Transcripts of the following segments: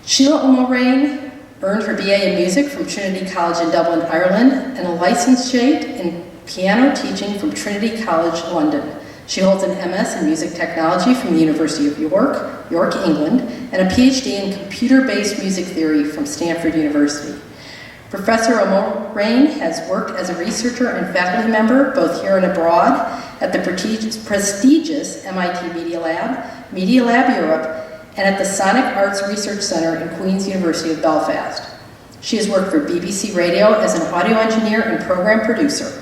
Sheila O'Moraine earned her BA in music from Trinity College in Dublin, Ireland, and a licentiate in piano teaching from Trinity College, London. She holds an MS in music technology from the University of York, England, and a PhD in computer-based music theory from Stanford University. Professor O'Moraine has worked as a researcher and faculty member, both here and abroad, at the prestigious MIT Media Lab Europe, and at the Sonic Arts Research Center in Queen's University of Belfast. She has worked for BBC Radio as an audio engineer and program producer.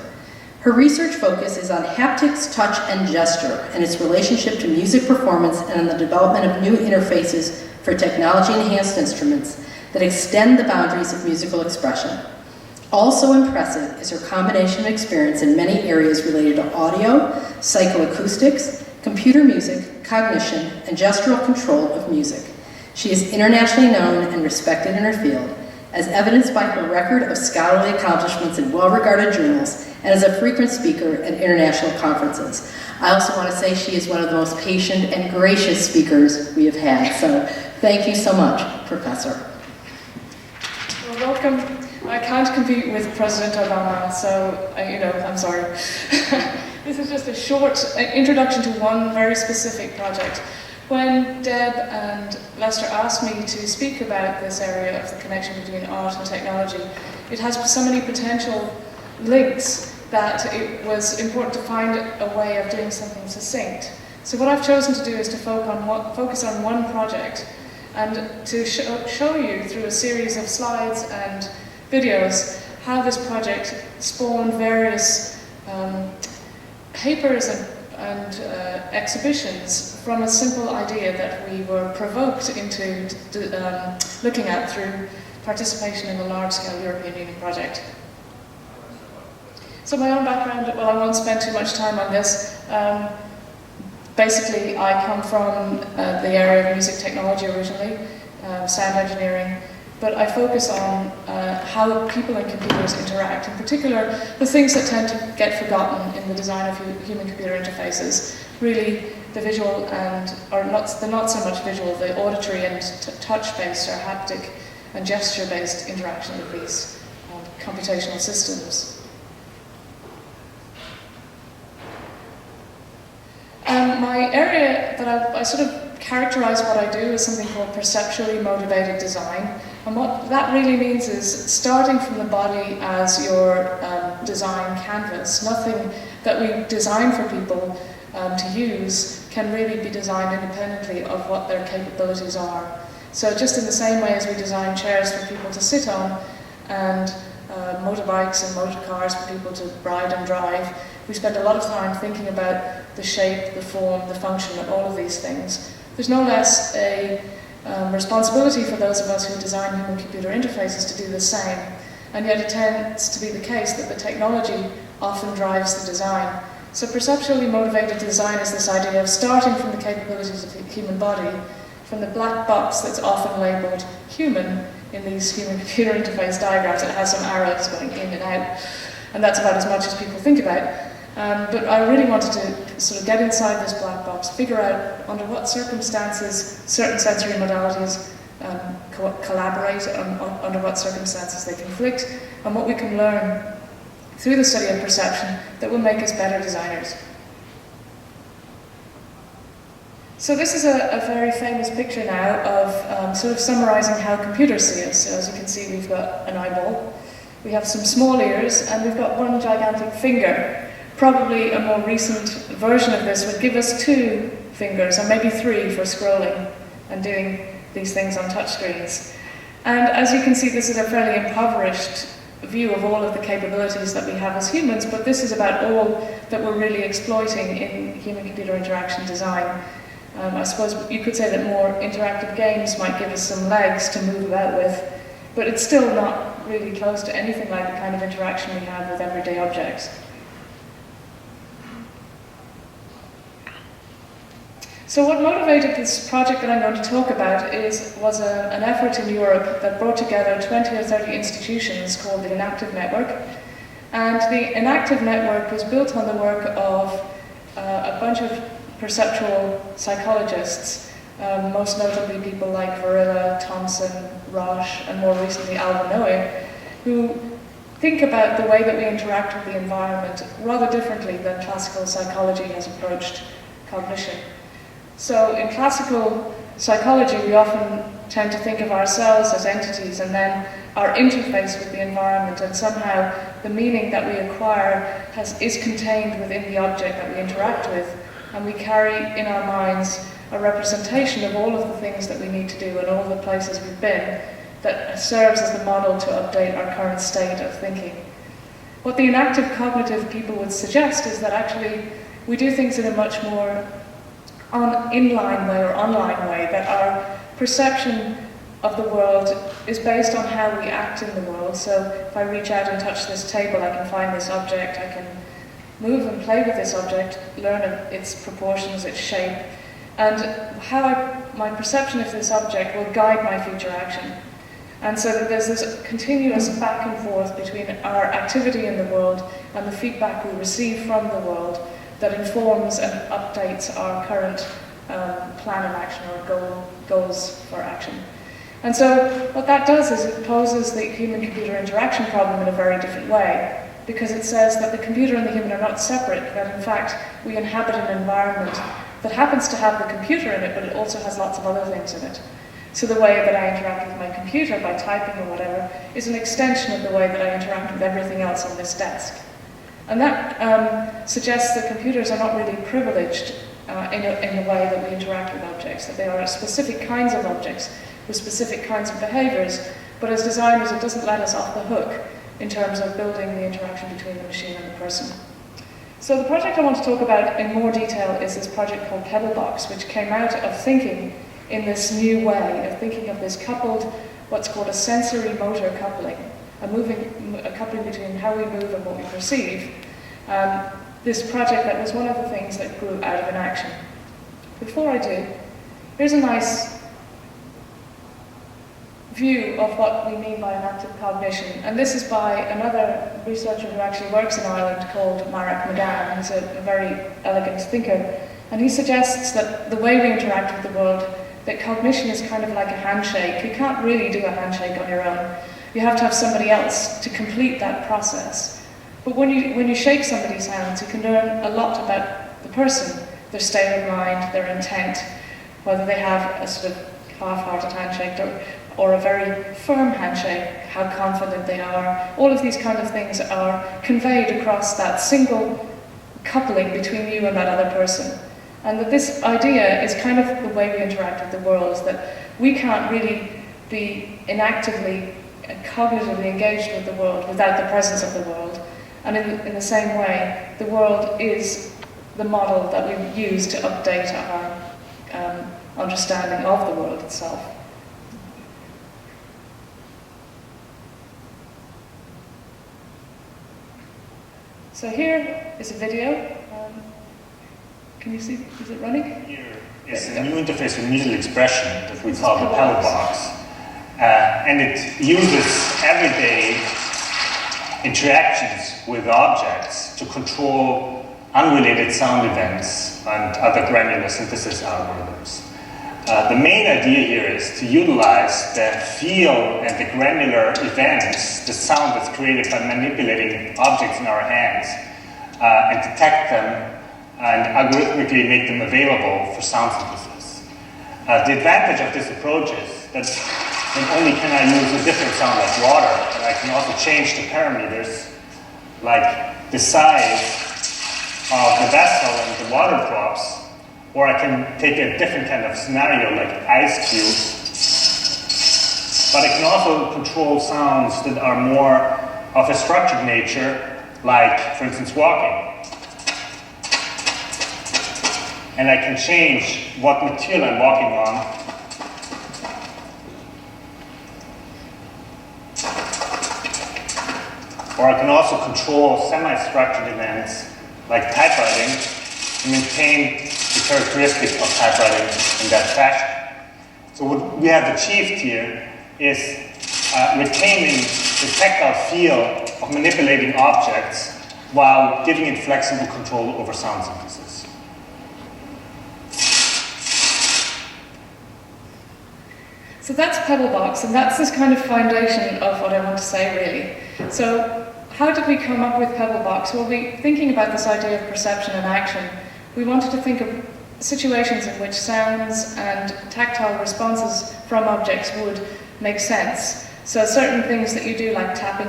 Her research focus is on haptics, touch, and gesture, and its relationship to music performance and on the development of new interfaces for technology-enhanced instruments that extend the boundaries of musical expression. Also impressive is her combination of experience in many areas related to audio, psychoacoustics, computer music, cognition, and gestural control of music. She is internationally known and respected in her field, as evidenced by her record of scholarly accomplishments in well-regarded journals and as a frequent speaker at international conferences. I also want to say she is one of the most patient and gracious speakers we have had, so thank you so much, Professor. Well, welcome. I can't compete with President Obama, so, I'm sorry. This is just a short introduction to one very specific project. When Deb and Lester asked me to speak about this area of the connection between art and technology, it has so many potential links that it was important to find a way of doing something succinct. So what I've chosen to do is to focus on one project and to show you through a series of slides and videos how this project spawned various papers and exhibitions from a simple idea that we were provoked into looking at through participation in a large-scale European Union project. So my own background, well, I won't spend too much time on this. Basically, I come from the area of music technology originally, sound engineering, but I focus on how people and computers interact, in particular the things that tend to get forgotten in the design of human-computer interfaces, really the visual or not so much visual, the auditory and touch-based or haptic and gesture-based interaction with these computational systems. My area that I sort of characterize what I do is something called perceptually motivated design. And what that really means is starting from the body as your design canvas. Nothing that we design for people to use can really be designed independently of what their capabilities are. So just in the same way as we design chairs for people to sit on and motorbikes and motor cars for people to ride and drive, we spend a lot of time thinking about the shape, the form, the function of all of these things. There's no less a responsibility for those of us who design human-computer interfaces to do the same. And yet it tends to be the case that the technology often drives the design. So perceptually motivated design is this idea of starting from the capabilities of the human body, from the black box that's often labeled human in these human-computer interface diagrams. It has some arrows going in and out, and that's about as much as people think about. But I really wanted to sort of get inside this black box, figure out under what circumstances certain sensory modalities collaborate, under what circumstances they conflict, and what we can learn through the study of perception that will make us better designers. So this is a very famous picture now of sort of summarizing how computers see us. So as you can see, we've got an eyeball, we have some small ears, and we've got one gigantic finger. Probably a more recent version of this would give us 2 fingers, or maybe 3 for scrolling and doing these things on touchscreens. And as you can see, this is a fairly impoverished view of all of the capabilities that we have as humans, but this is about all that we're really exploiting in human-computer interaction design. I suppose you could say that more interactive games might give us some legs to move about with, but it's still not really close to anything like the kind of interaction we have with everyday objects. So what motivated this project that I'm going to talk about was an effort in Europe that brought together 20 or 30 institutions called the Inactive Network. And the Inactive Network was built on the work of a bunch of perceptual psychologists most notably people like Varilla, Thompson, Roche, and more recently Alvin Noe, who think about the way that we interact with the environment rather differently than classical psychology has approached cognition. So in classical psychology, we often tend to think of ourselves as entities and then our interface with the environment, and somehow the meaning that we acquire is contained within the object that we interact with, and we carry in our minds a representation of all of the things that we need to do and all the places we've been that serves as the model to update our current state of thinking. What the inactive cognitive people would suggest is that actually we do things in a much more inline way or online way, that our perception of the world is based on how we act in the world. So if I reach out and touch this table, I can find this object, I can move and play with this object, learn its proportions, its shape, and how my perception of this object will guide my future action. And so that there's this continuous back and forth between our activity in the world and the feedback we receive from the world that informs and updates our current plan of action or goals for action. And so what that does is it poses the human-computer interaction problem in a very different way, because it says that the computer and the human are not separate, that in fact we inhabit an environment that happens to have the computer in it, but it also has lots of other things in it. So the way that I interact with my computer by typing or whatever is an extension of the way that I interact with everything else on this desk. And that suggests that computers are not really privileged in the way that we interact with objects, that they are specific kinds of objects with specific kinds of behaviors, but as designers it doesn't let us off the hook in terms of building the interaction between the machine and the person. So the project I want to talk about in more detail is this project called Pebblebox, which came out of thinking in this new way, of thinking of this coupled, what's called a sensory-motor coupling, a coupling between how we move and what we perceive. This project that was one of the things that grew out of an action. Before I do, here's a nice view of what we mean by inactive cognition. And this is by another researcher who actually works in Ireland called Marek McGann. He's a very elegant thinker. And he suggests that the way we interact with the world, that cognition is kind of like a handshake. You can't really do a handshake on your own. You have to have somebody else to complete that process. But when you shake somebody's hands, you can learn a lot about the person, their state of mind, their intent, whether they have a sort of half-hearted handshake or a very firm handshake, how confident they are. All of these kind of things are conveyed across that single coupling between you and that other person. And that this idea is kind of the way we interact with the world, is that we can't really be inactively and cognitively engaged with the world without the presence of the world. And in the same way, the world is the model that we use to update our understanding of the world itself. So here is a video. Can you see, is it running? Here is a new interface for musical expression that we call the Pebblebox. And it uses everyday interactions with objects to control unrelated sound events and other granular synthesis algorithms. The main idea here is to utilize the feel and the granular events, the sound that's created by manipulating objects in our hands, and detect them and algorithmically make them available for sound synthesis. The advantage of this approach is that not only can I use a different sound like water, but I can also change the parameters, like the size of the vessel and the water drops, or I can take a different kind of scenario like ice cube. But I can also control sounds that are more of a structured nature, like, for instance, walking. And I can change what material I'm walking on. Or I can also control semi-structured events like typewriting and maintain the characteristics of typewriting in that fashion. So what we have achieved here is retaining the tactile feel of manipulating objects while giving it flexible control over sound synthesis. So that's Pebblebox, and that's this kind of foundation of what I want to say, really. So how did we come up with Pebblebox? Well, thinking about this idea of perception and action, we wanted to think of situations in which sounds and tactile responses from objects would make sense. So certain things that you do, like tapping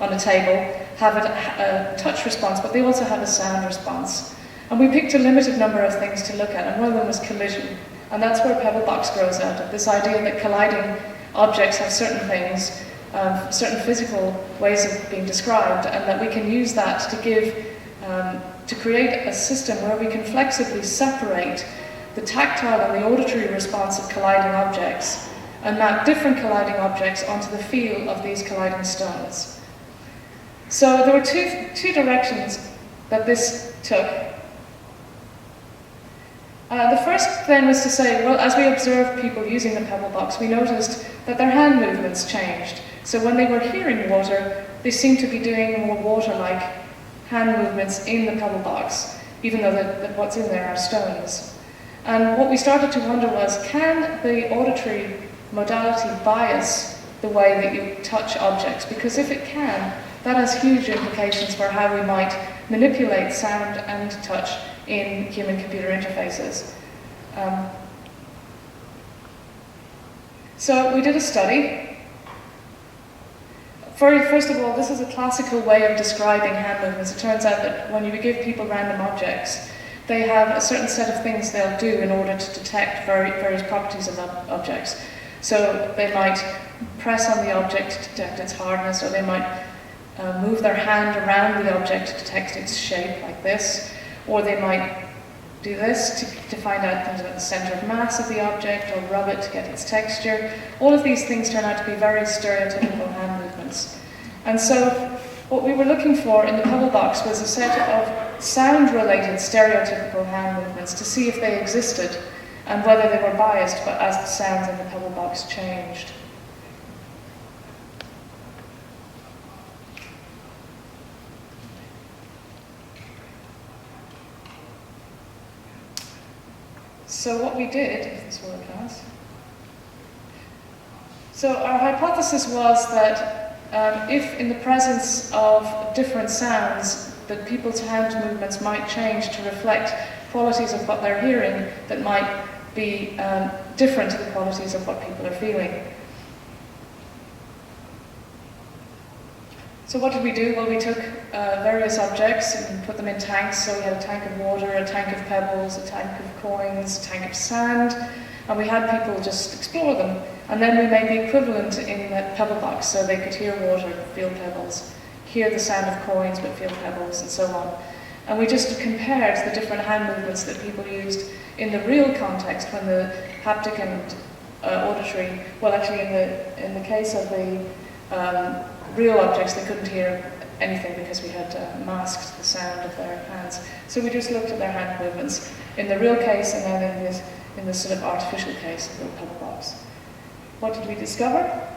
on a table, have a touch response, but they also have a sound response. And we picked a limited number of things to look at, and one of them was collision. And that's where Pebblebox grows out of, this idea that colliding objects have certain things, certain physical ways of being described, and that we can use that to create a system where we can flexibly separate the tactile and the auditory response of colliding objects and map different colliding objects onto the feel of these colliding stones. So there were two directions that this took. The first then was to say, well, as we observed people using the Pebblebox, we noticed that their hand movements changed. So when they were hearing water, they seemed to be doing more water-like hand movements in the Pebblebox, even though what's in there are stones. And what we started to wonder was, can the auditory modality bias the way that you touch objects? Because if it can, that has huge implications for how we might manipulate sound and touch in human-computer interfaces. So we did a study. First of all, this is a classical way of describing hand movements. It turns out that when you give people random objects, they have a certain set of things they'll do in order to detect various properties of objects. So they might press on the object to detect its hardness, or they might move their hand around the object to detect its shape, like this, or they might do this to find out things about the center of mass of the object, or rub it to get its texture. All of these things turn out to be very stereotypical hand movements. And so what we were looking for in the Pebblebox was a set of sound-related stereotypical hand movements to see if they existed and whether they were biased but as the sounds in the Pebblebox changed. So what we did, if this will advance. So our hypothesis was that if in the presence of different sounds, that people's hand movements might change to reflect qualities of what they're hearing that might be different to the qualities of what people are feeling. So what did we do? Well, we took various objects and put them in tanks. So we had a tank of water, a tank of pebbles, a tank of coins, a tank of sand, and we had people just explore them. And then we made the equivalent in the Pebblebox, so they could hear water, feel pebbles, hear the sound of coins, but feel pebbles, and so on. And we just compared the different hand movements that people used in the real context when the haptic and auditory, well, actually in the case of the real objects, they couldn't hear anything because we had masked the sound of their hands. So we just looked at their hand movements in the real case and then in this sort of artificial case of the Pebblebox. What did we discover?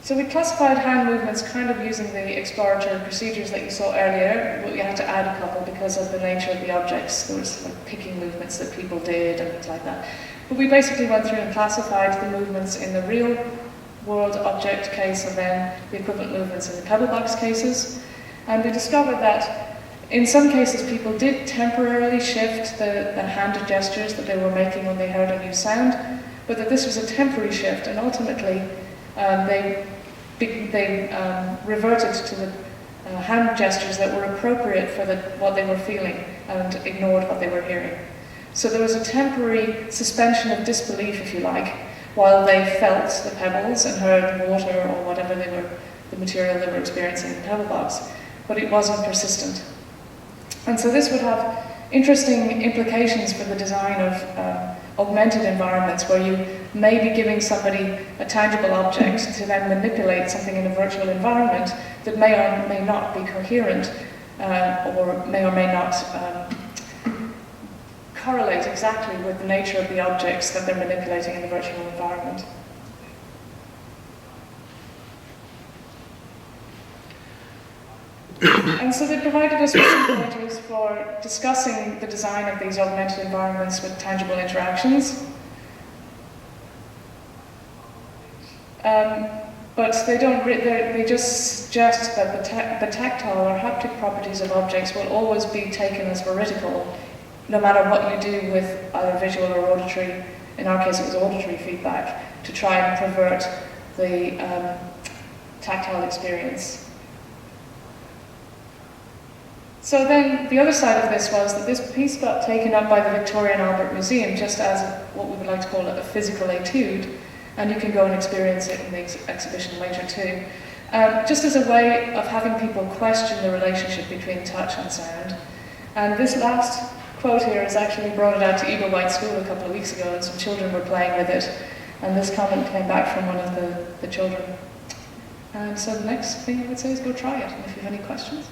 So we classified hand movements kind of using the exploratory procedures that you saw earlier. We had to add a couple because of the nature of the objects. There was like picking movements that people did and things like that. But we basically went through and classified the movements in the real world object case and then the equivalent movements in the Pebblebox cases. And we discovered that in some cases people did temporarily shift the hand gestures that they were making when they heard a new sound, but that this was a temporary shift, and ultimately they reverted to the hand gestures that were appropriate for what they were feeling and ignored what they were hearing. So there was a temporary suspension of disbelief, if you like, while they felt the pebbles and heard water or whatever the material they were experiencing in the Pebblebox, but it wasn't persistent. And so this would have interesting implications for the design of augmented environments where you may be giving somebody a tangible object to then manipulate something in a virtual environment that may or may not be coherent or may not correlate exactly with the nature of the objects that they're manipulating in the virtual environment. And so they provided us with some pointers for discussing the design of these augmented environments with tangible interactions. But they just suggest that the tactile or haptic properties of objects will always be taken as veridical, no matter what you do with either visual or auditory. In our case, it was auditory feedback to try and pervert the tactile experience. So then the other side of this was that this piece got taken up by the Victoria and Albert Museum just as what we would like to call a physical etude, and you can go and experience it in the exhibition later too. Just as a way of having people question the relationship between touch and sound. And this last quote here is actually brought it out to Eagle White School a couple of weeks ago, and some children were playing with it, and this comment came back from one of the children. And so the next thing I would say is go try it, and if you have any questions.